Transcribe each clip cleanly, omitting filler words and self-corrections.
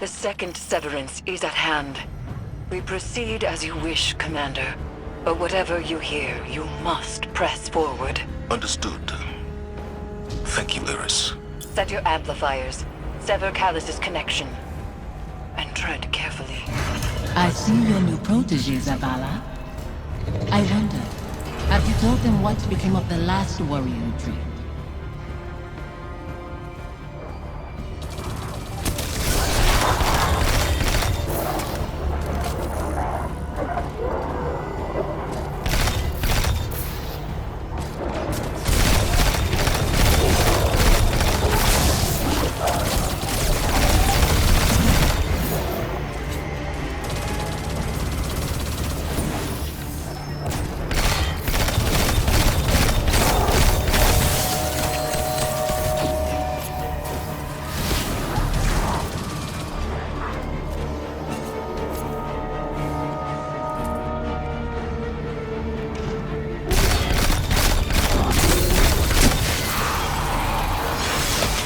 The second severance is at hand. We proceed as you wish, Commander. But whatever you hear, you must press forward. Understood. Thank you, Iris. Set your amplifiers. Sever Callus's connection. And tread carefully. I see your new protege, Zavala. I wonder, have you told them what became of the last warrior you trained?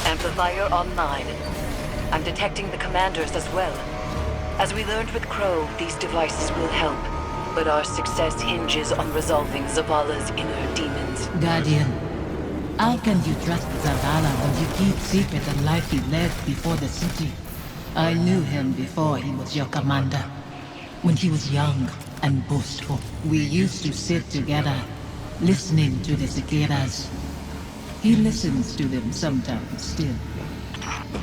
Amplifier online. I'm detecting the commanders as well. As we learned with Crow, these devices will help. But our success hinges on resolving Zavala's inner demons. Guardian, how can you trust Zavala when you keep secret the life he led before the city? I knew him before he was your commander. When he was young and boastful, we used to sit together, listening to the cicadas. He listens to them sometimes still.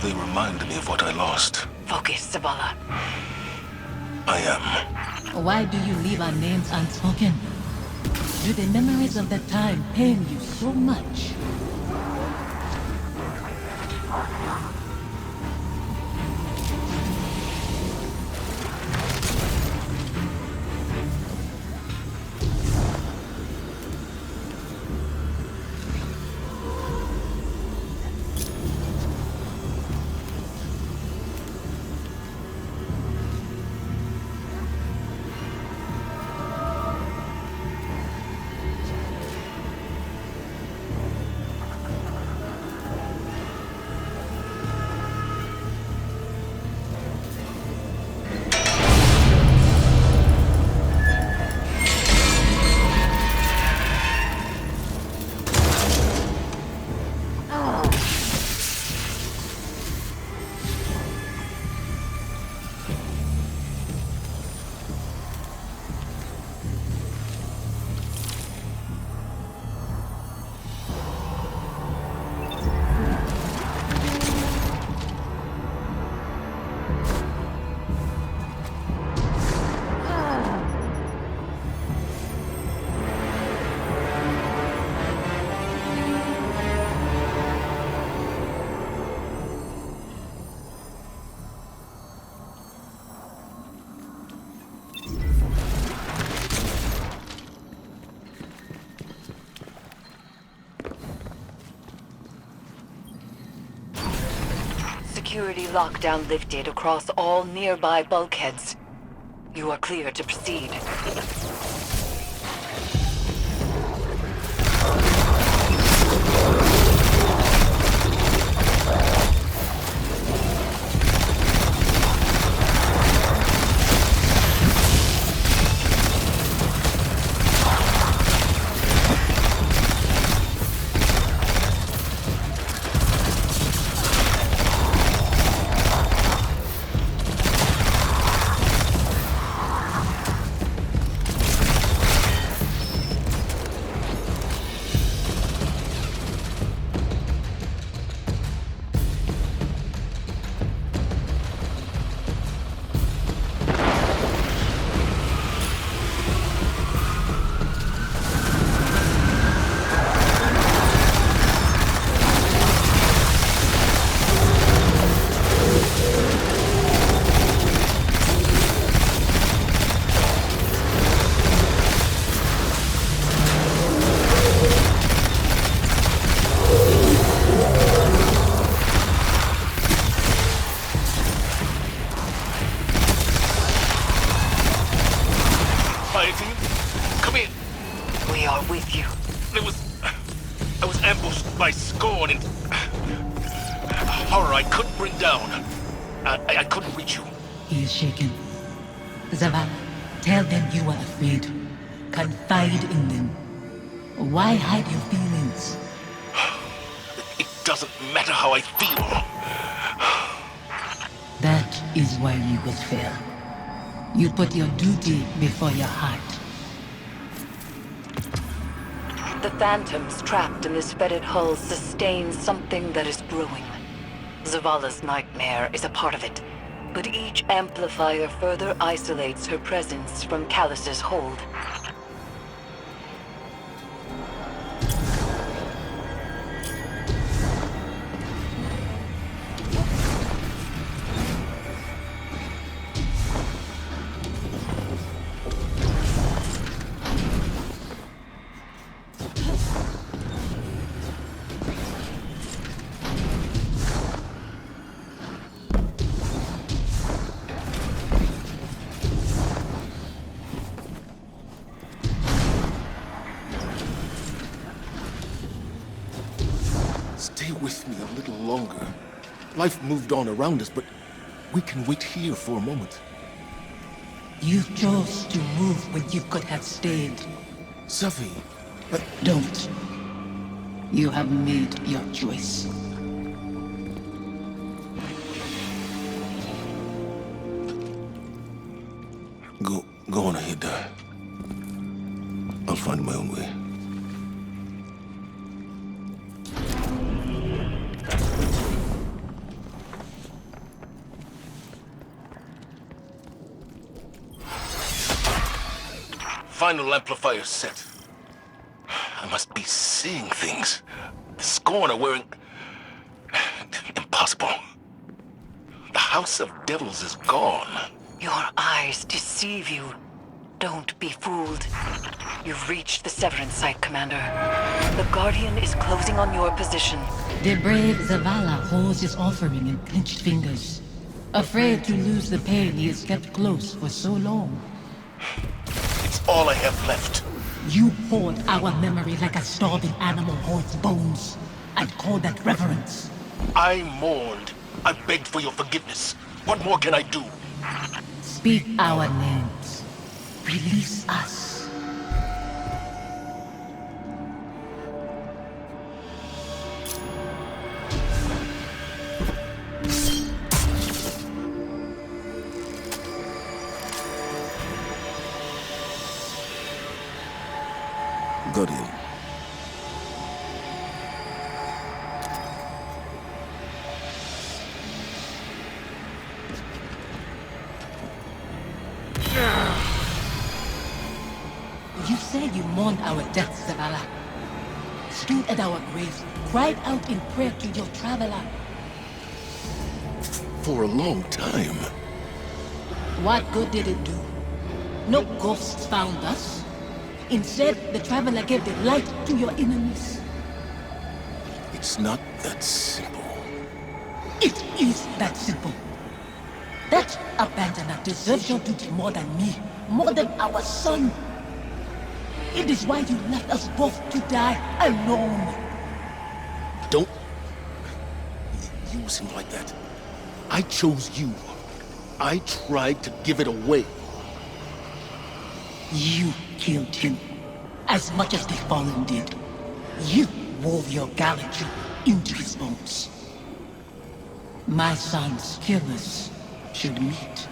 They remind me of what I lost. Focus, Zavala. I am. Why do you leave our names unspoken? Do the memories of that time pain you so much? Security lockdown lifted across all nearby bulkheads. You are clear to proceed. With you. I was ambushed by scorn and horror I couldn't bring down. I couldn't reach you. He is shaken. Zavala, tell them you are afraid. Confide in them. Why hide your feelings? It doesn't matter how I feel. That is why you will fail. You put your duty before your heart. The phantoms trapped in this fetid hull sustain something that is brewing. Zavala's nightmare is a part of it, but each amplifier further isolates her presence from Callus's hold. Stay with me a little longer. Life moved on around us, but we can wait here for a moment. You chose to move when you could have stayed. Safi, Don't. You have made your choice. Go on ahead. I'll find my own way. Final amplifier set. I must be seeing things. The Scorn are wearing... Impossible. The House of Devils is gone. Your eyes deceive you. Don't be fooled. You've reached the Severance site, Commander. The Guardian is closing on your position. The brave Zavala holds his offering in clenched fingers, afraid to lose the pain he has kept close for so long. It's all I have left. You hoard our memory like a starving animal hoards bones, and call that reverence. I mourned. I begged for your forgiveness. What more can I do? Speak our names. Release us. Guardian. You said you mourned our deaths, Zavala. Stood at our graves, cried out in prayer to your traveler. For a long time. What good did it do? No ghosts found us. Instead, the traveler gave the light to your enemies. It's not that simple. It is that simple. That abandoner deserves your duty more than me, more than our son. It is why you left us both to die alone. Don't use him like that. I chose you. I tried to give it away. You killed him, as much as the Fallen did. You wove your gallantry into his bones. My son's killers should meet.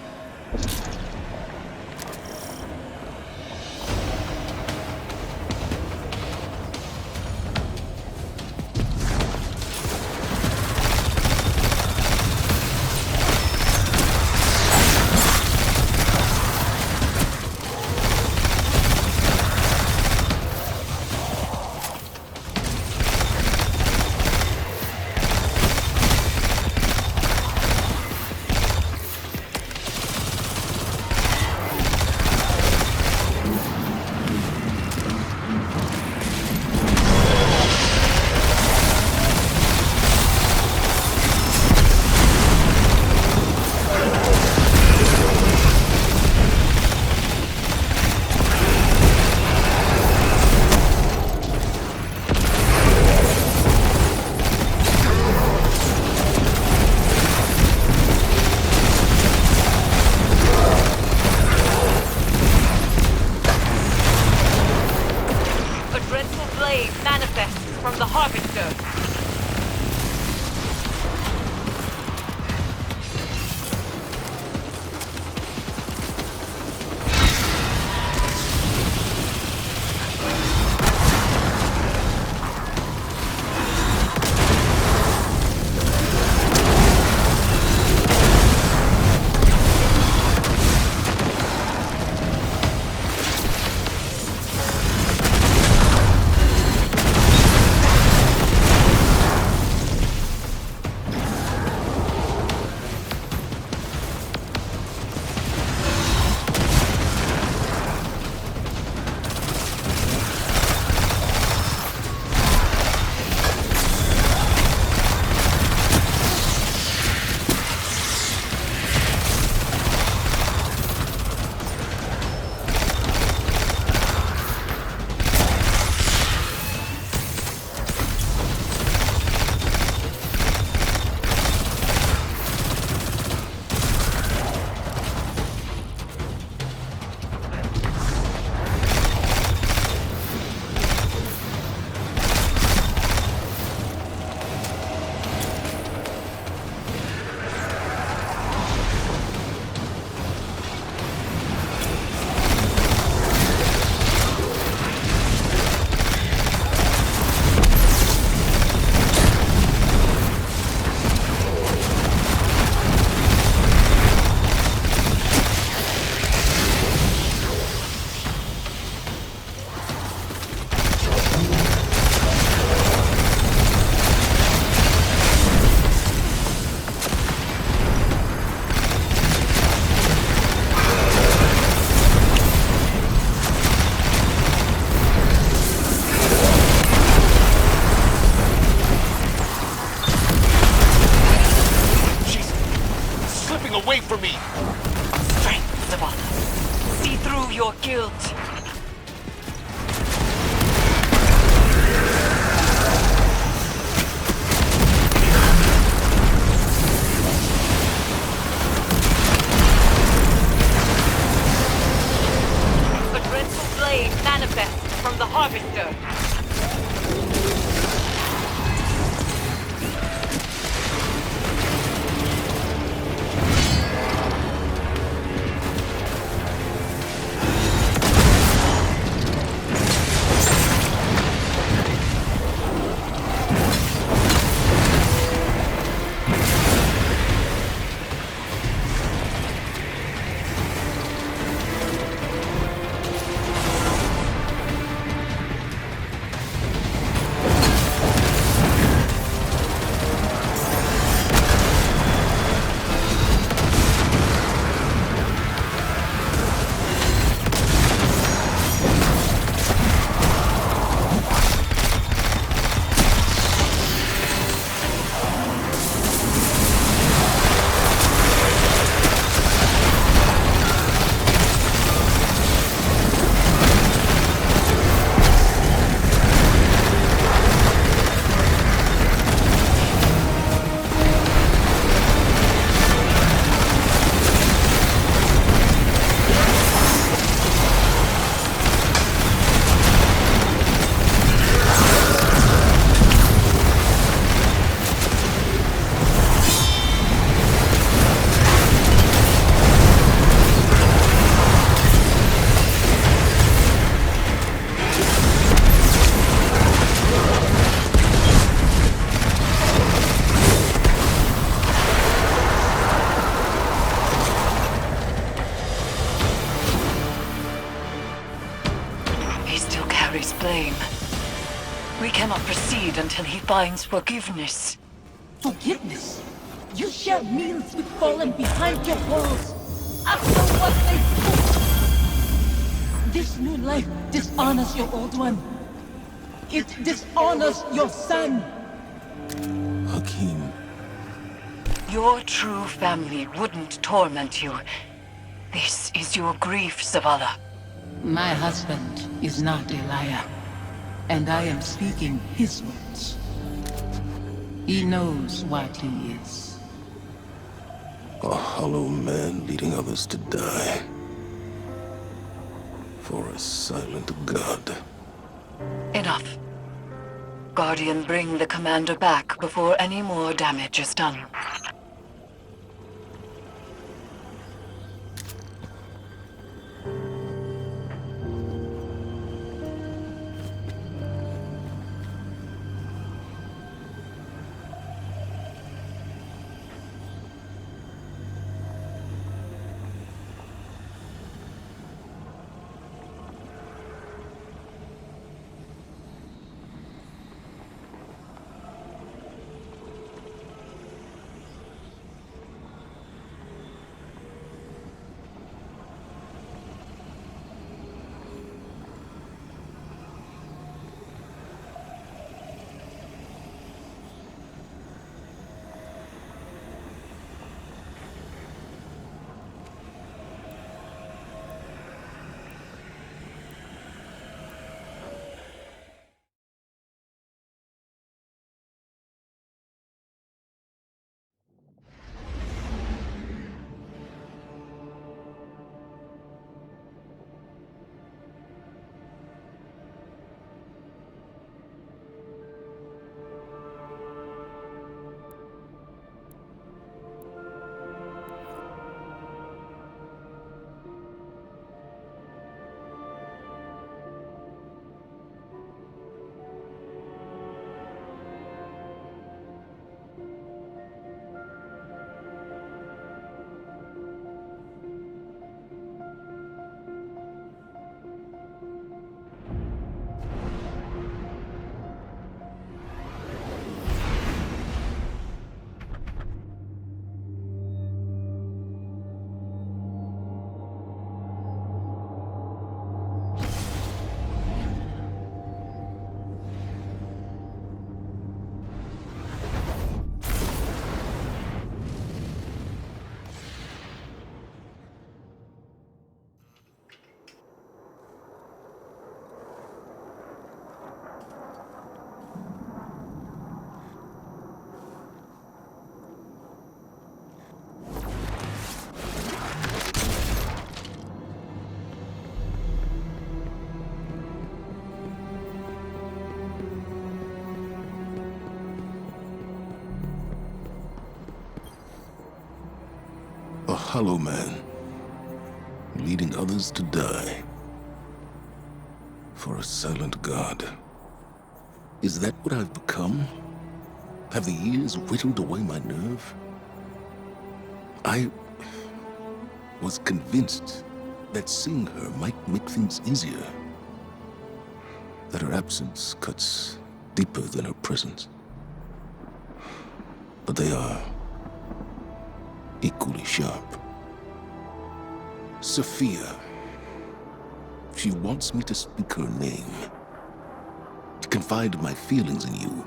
dreadful blade manifests from the Harvester. Away from me! Strength, Zavala. See through your guilt. A dreadful blade manifests from the Harvester. Blame. We cannot proceed until he finds forgiveness. Forgiveness? You share meals with fallen behind your walls. After what they took. This new life dishonors your old one. It dishonors your son. Hakim. Your true family wouldn't torment you. This is your grief, Zavala. My husband is not a liar, and I am speaking his words. He knows what he is. A hollow man leading others to die. For a silent god. Enough. Guardian, bring the commander back before any more damage is done. A hollow man, leading others to die. For a silent god. Is that what I've become? Have the years whittled away my nerve? I was convinced that seeing her might make things easier. That her absence cuts deeper than her presence. But they are equally sharp. Sophia. She wants me to speak her name. To confide my feelings in you.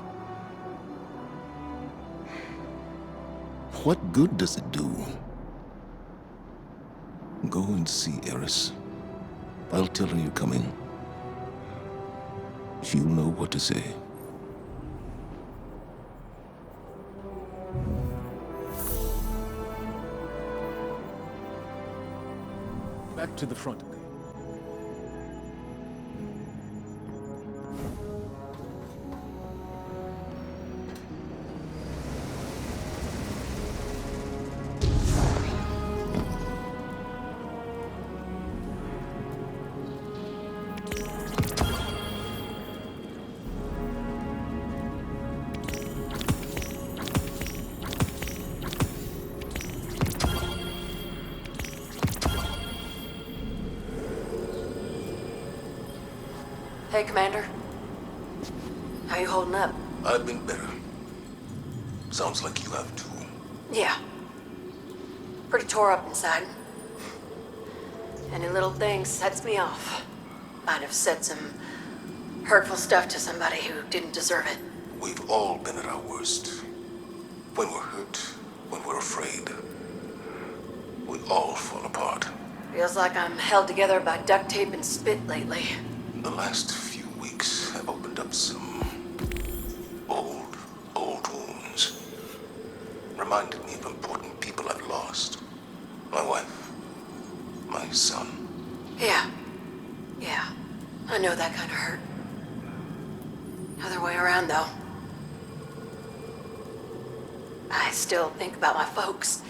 What good does it do? Go and see Eris. I'll tell her you're coming. She'll know what to say. Back to the front. Hey, Commander. How you holding up? I've been better. Sounds like you have too. Yeah. Pretty tore up inside. Any little thing sets me off. Might have said some hurtful stuff to somebody who didn't deserve it. We've all been at our worst. When we're hurt, when we're afraid. We all fall apart. Feels like I'm held together by duct tape and spit lately. The last few weeks have opened up some old wounds. Reminded me of important people I've lost. My wife, my son. Yeah. I know that kind of hurt. Other way around, though. I still think about my folks,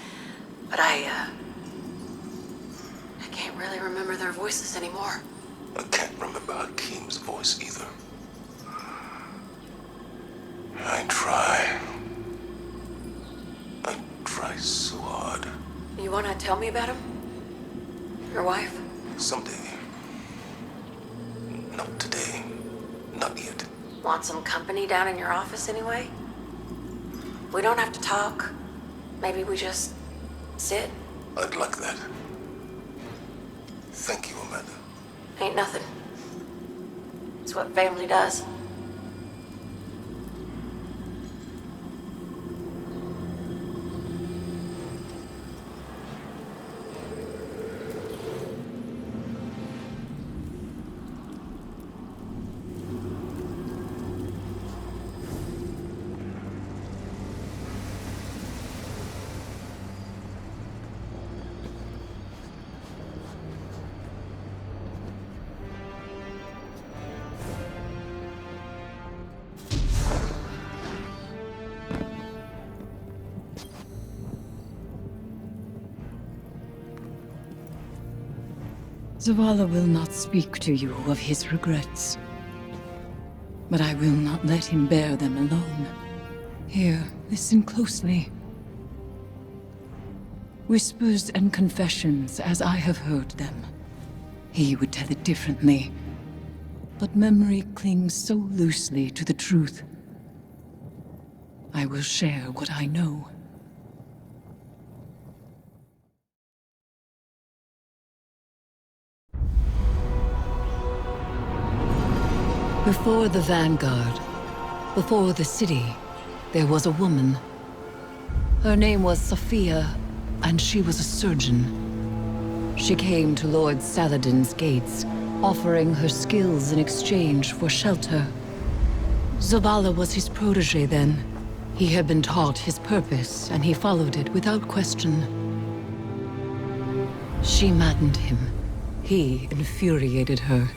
but I can't really remember their voices anymore. I can't remember Hakeem's voice either. I try. I try so hard. You wanna tell me about him? Your wife? Someday. Not today. Not yet. Want some company down in your office anyway? We don't have to talk. Maybe we just sit. I'd like that. Thank you, Amanda. Ain't nothing. It's what family does. Zavala will not speak to you of his regrets. But I will not let him bear them alone. Here, listen closely. Whispers and confessions as I have heard them. He would tell it differently. But memory clings so loosely to the truth. I will share what I know. Before the Vanguard, before the city, there was a woman. Her name was Sophia, and she was a surgeon. She came to Lord Saladin's gates, offering her skills in exchange for shelter. Zavala was his protege then. He had been taught his purpose, and he followed it without question. She maddened him. He infuriated her.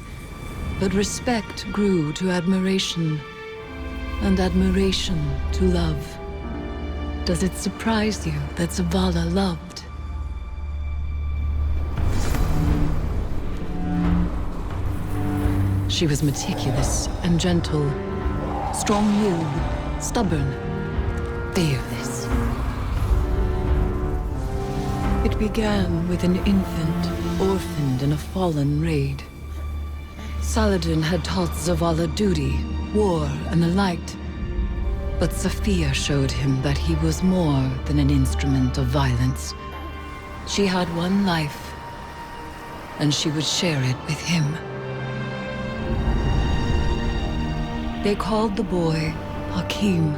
But respect grew to admiration, and admiration to love. Does it surprise you that Zavala loved? She was meticulous and gentle, strong-willed, stubborn, fearless. It began with an infant, orphaned in a fallen raid. Saladin had taught Zavala duty, war, and the light. But Sophia showed him that he was more than an instrument of violence. She had one life, and she would share it with him. They called the boy Hakeem.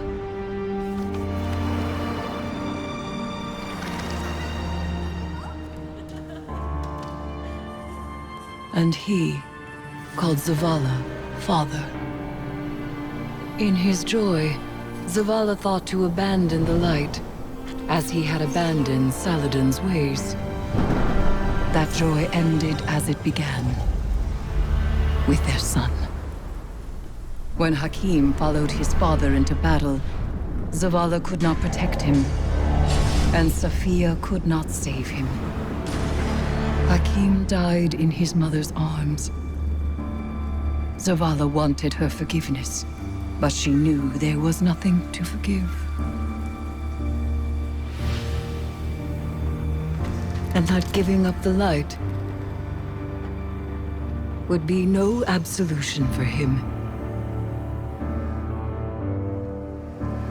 And he called Zavala father. In his joy, Zavala thought to abandon the light, as he had abandoned Saladin's ways. That joy ended as it began, with their son. When Hakeem followed his father into battle, Zavala could not protect him, and Sophia could not save him. Hakeem died in his mother's arms. Zavala wanted her forgiveness, but she knew there was nothing to forgive. And that giving up the light would be no absolution for him.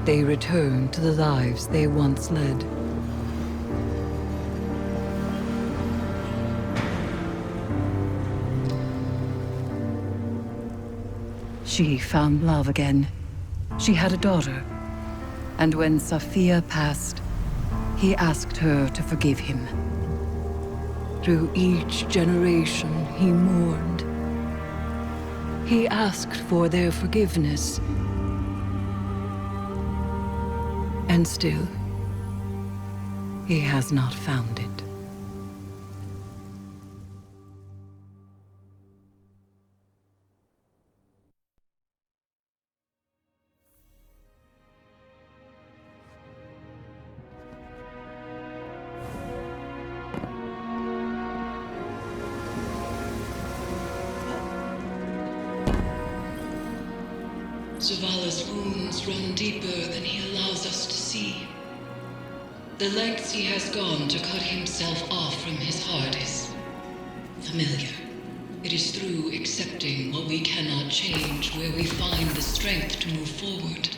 They returned to the lives they once led. She found love again. She had a daughter. And when Sophia passed, he asked her to forgive him. Through each generation, he mourned. He asked for their forgiveness. And still, he has not found it. Zavala's wounds run deeper than he allows us to see. The lengths he has gone to cut himself off from his heart is familiar. It is through accepting what we cannot change where we find the strength to move forward.